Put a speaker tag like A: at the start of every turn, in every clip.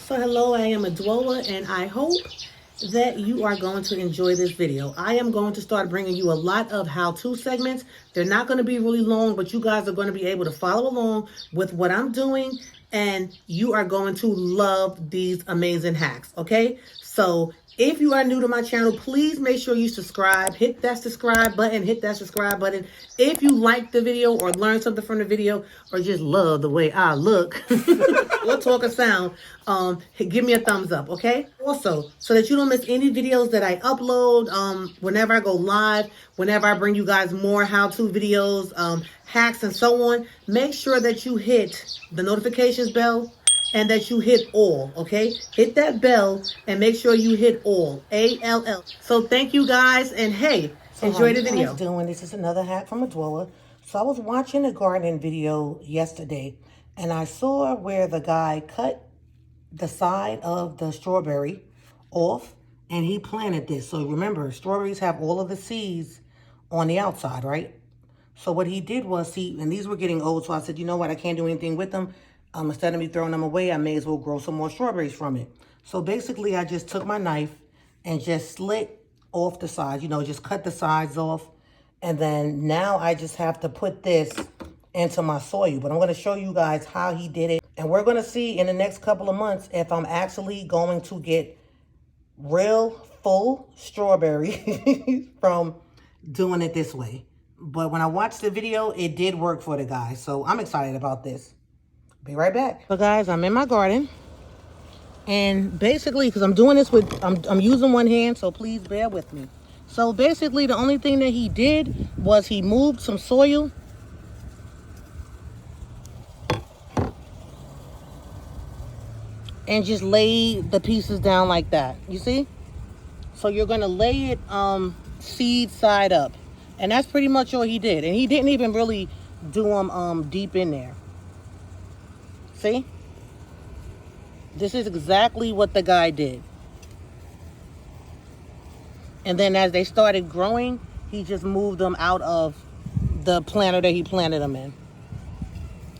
A: So hello, I am Adwoa, and I hope that you are going to enjoy this video. I am going to start bringing you a lot of how-to segments. They're not going to be really long, but you guys are going to be able to follow along with what I'm doing, and you are going to love these amazing hacks, okay? So if you are new to my channel, please make sure you subscribe. Hit that subscribe button. Hit that subscribe button. If you like the video or learn something from the video or just love the way I look or talk or sound, give me a thumbs up, okay? Also, so that you don't miss any videos that I upload, whenever I go live, whenever I bring you guys more how-to videos, hacks, and so on, make sure that you hit the notifications bell and that you hit all, okay? Hit that bell and make sure you hit all, A-L-L. So thank you guys, and hey, enjoy the video. This is another hack from Adwoa. So I was watching a gardening video yesterday, and I saw where the guy cut the side of the strawberry off, and he planted this. So remember, strawberries have all of the seeds on the outside, right? So what he did was, and these were getting old, so I said, you know what, I can't do anything with them. Instead of me throwing them away, I may as well grow some more strawberries from it. So basically, I just took my knife and just slit off the sides, just cut the sides off. And then now I just have to put this into my soil. But I'm going to show you guys how he did it. And we're going to see in the next couple of months if I'm actually going to get real full strawberries from doing it this way. But when I watched the video, it did work for the guy. So I'm excited about this. Be right back. So guys, I'm in my garden. And basically, because I'm doing this with, I'm using one hand, so please bear with me. So basically, the only thing that he did was he moved some soil and just laid the pieces down like that. You see? So you're going to lay it seed side up. And that's pretty much all he did. And he didn't even really do them deep in there. See? This is exactly what the guy did. And then as they started growing, he just moved them out of the planter that he planted them in.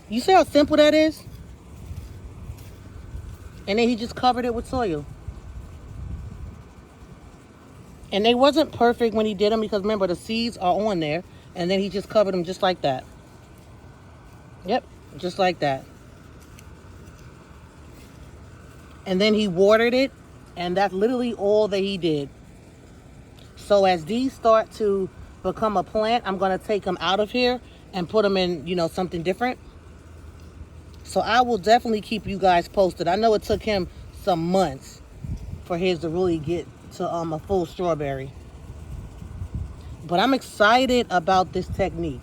A: You see how simple that is? And then he just covered it with soil. And they wasn't perfect when he did them because remember, the seeds are on there. And then he just covered them just like that. Yep, just like that. And then he watered it, and that's literally all that he did. So as these start to become a plant, I'm going to take them out of here and put them in, something different. So I will definitely keep you guys posted. I know it took him some months for his to really get to a full strawberry. But I'm excited about this technique.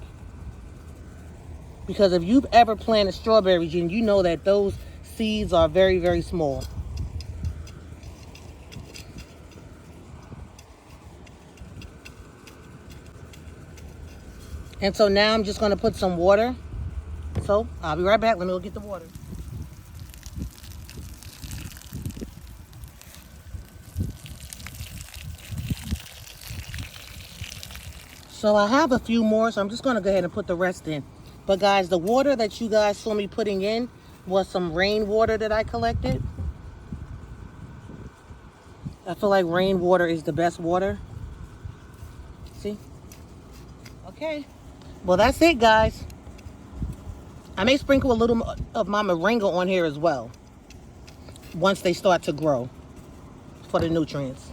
A: Because if you've ever planted strawberries, you know that those seeds are very, very small. And so now I'm just going to put some water. So I'll be right back. Let me go get the water. So I have a few more, so I'm just going to go ahead and put the rest in. But guys, the water that you guys saw me putting in was some rainwater that I collected. I feel like rainwater is the best water. See? Okay. Well, that's it, guys. I may sprinkle a little of my moringa on here as well once they start to grow for the nutrients.